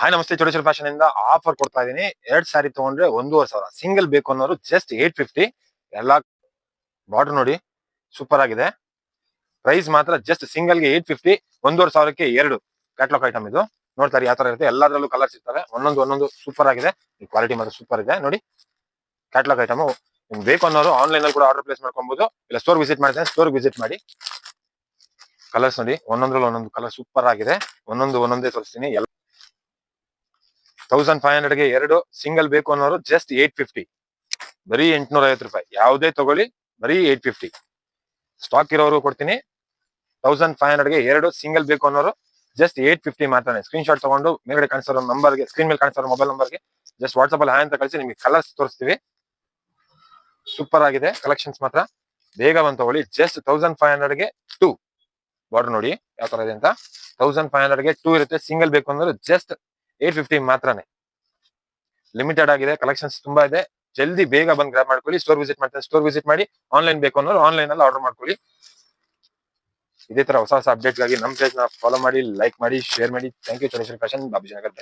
Hi ನಮಸ್ತೆ, ಚೋಟೇಶ್ವರ fashion ಇಂದ offer ಕೊಡ್ತಾ ಇದೀನಿ. 2 ಸ್ಯಾರಿ ತಗೊಂಡ್ರೆ 1,500. ಸಿಂಗಲ್ ಬೇಕು ಅನ್ನೋರು ಜಸ್ಟ್ 850. ಎಲ್ಲಾ ಬಾರ್ಡರ್ ನೋಡಿ ಸೂಪರ್ ಆಗಿದೆ. ಪ್ರೈಸ್ ಮಾತ್ರ ಜಸ್ಟ್ ಸಿಂಗಲ್ ಗೆ 850. 1,500ಕ್ಕೆ 2 ಕ್ಯಾಟ್ಲಾಗ್ ಐಟಮ್ ಇದು. ನೋಡ್ತಾರೆ ಯಾವ ತರ ಇರುತ್ತೆ. ಎಲ್ಲದರಲ್ಲೂ ಕಲರ್ಸ್ ಇರ್ತವೆ. ಒಂದೊಂದು ಸೂಪರ್ ಆಗಿದೆ. ಈ ಕ್ವಾಲಿಟಿ ಮಾತ್ರ ಸೂಪರ್ ಇದೆ ನೋಡಿ. ಕ್ಯಾಟ್ಲಾಗ್ ಐಟಮ್ ನಿಮ್ಗೆ ಬೇಕು ಅನ್ನೋರು ಆನ್ಲೈನ್ ಅಲ್ಲಿ ಕೂಡ ಆರ್ಡರ್ ಪ್ಲೇಸ್ ಮಾಡ್ಕೊಬಹುದು. ಇಲ್ಲ ಸ್ಟೋರ್ ವಿಸಿಟ್ ಮಾಡ್ತಾರೆ, ಸ್ಟೋರ್ ವಿಸಿಟ್ ಮಾಡಿ. ಕಲರ್ಸ್ ನೋಡಿ, ಒಂದೊಂದು ಕಲರ್ ಸೂಪರ್ ಆಗಿದೆ. ಒಂದೊಂದೇ ತೋರಿಸ್ತೀನಿ. 1,500ಗೆ 2 ಸಿಂಗಲ್ ಬೇಕು ಅನ್ನೋರು ಜಸ್ಟ್ 850. ಬರೀ 850 ರೂಪಾಯಿ. ಯಾವುದೇ ತಗೊಳ್ಳಿ ಬರೀ 850. ಸ್ಟಾಕ್ ಇರೋರು ಕೊಡ್ತೀನಿ. 1,500ಗೆ 2 ಸಿಂಗಲ್ ಬೇಕು ಅನ್ನೋರು ಜಸ್ಟ್ 850 ಮಾತ್ರನೇ. ಸ್ಕ್ರೀನ್ ಶಾಟ್ ತಗೊಂಡು ಮೇಲ್ಗಡೆ ಕಾಣಿಸೋ ನಂಬರ್ಗೆ, ಸ್ಕ್ರೀನ್ ಮೇಲೆ ಕಾಣಿಸೋ ಮೊಬೈಲ್ ನಂಬರ್ಗೆ ಜಸ್ಟ್ ವಾಟ್ಸ್ಆಪ್ ಅಲ್ಲಿ ಹಾಯ್ ಅಂತ ಕಳಿಸಿ. ನಿಮಗೆ ಕಲರ್ಸ್ ತೋರಿಸ್ತೀವಿ. ಸೂಪರ್ ಆಗಿದೆ ಕಲೆಕ್ಷನ್ಸ್ ಮಾತ್ರ. ಬೇಗ ಬಂದು ತಗೊಳ್ಳಿ. ಜಸ್ಟ್ 1,500ಗೆ 2 ಬಾರ್ಡರ್ ನೋಡಿ ಯಾವ ತರ ಇದೆ ಅಂತ. 1,500ಗೆ 2 ಇರುತ್ತೆ. ಸಿಂಗಲ್ ಬೇಕು ಅಂದ್ರೆ ಜಸ್ಟ್ 850 ಮಾತ್ರನೇ. ಲಿಮಿಟೆಡ್ ಆಗಿದೆ. ಕಲೆಕ್ಷನ್ಸ್ ತುಂಬಾ ಇದೆ. ಜಲ್ದಿ ಬೇಗ ಬಂದು ಗ್ರಾಬ್ ಮಾಡ್ಕೊಳ್ಳಿ. ಸ್ಟೋರ್ ವಿಸಿಟ್ ಮಾಡ್ತಾರೆ, ಸ್ಟೋರ್ ವಿಸಿಟ್ ಮಾಡಿ. ಆನ್ಲೈನ್ ಬೇಕು ಅನ್ನೋರು ಆನ್ಲೈನ್ ಅಲ್ಲಿ ಆರ್ಡರ್ ಮಾಡ್ಕೊಳ್ಳಿ. ಇದೇ ತರ ಹೊಸ ಅಪ್ಡೇಟ್ಗಾಗಿ ನಮ್ಮ ಪೇಜ್ ನ ಫಾಲೋ ಮಾಡಿ, ಲೈಕ್ ಮಾಡಿ, ಶೇರ್ ಮಾಡಿ. Thank you. Choteshwara fashion, Babuji Nagar.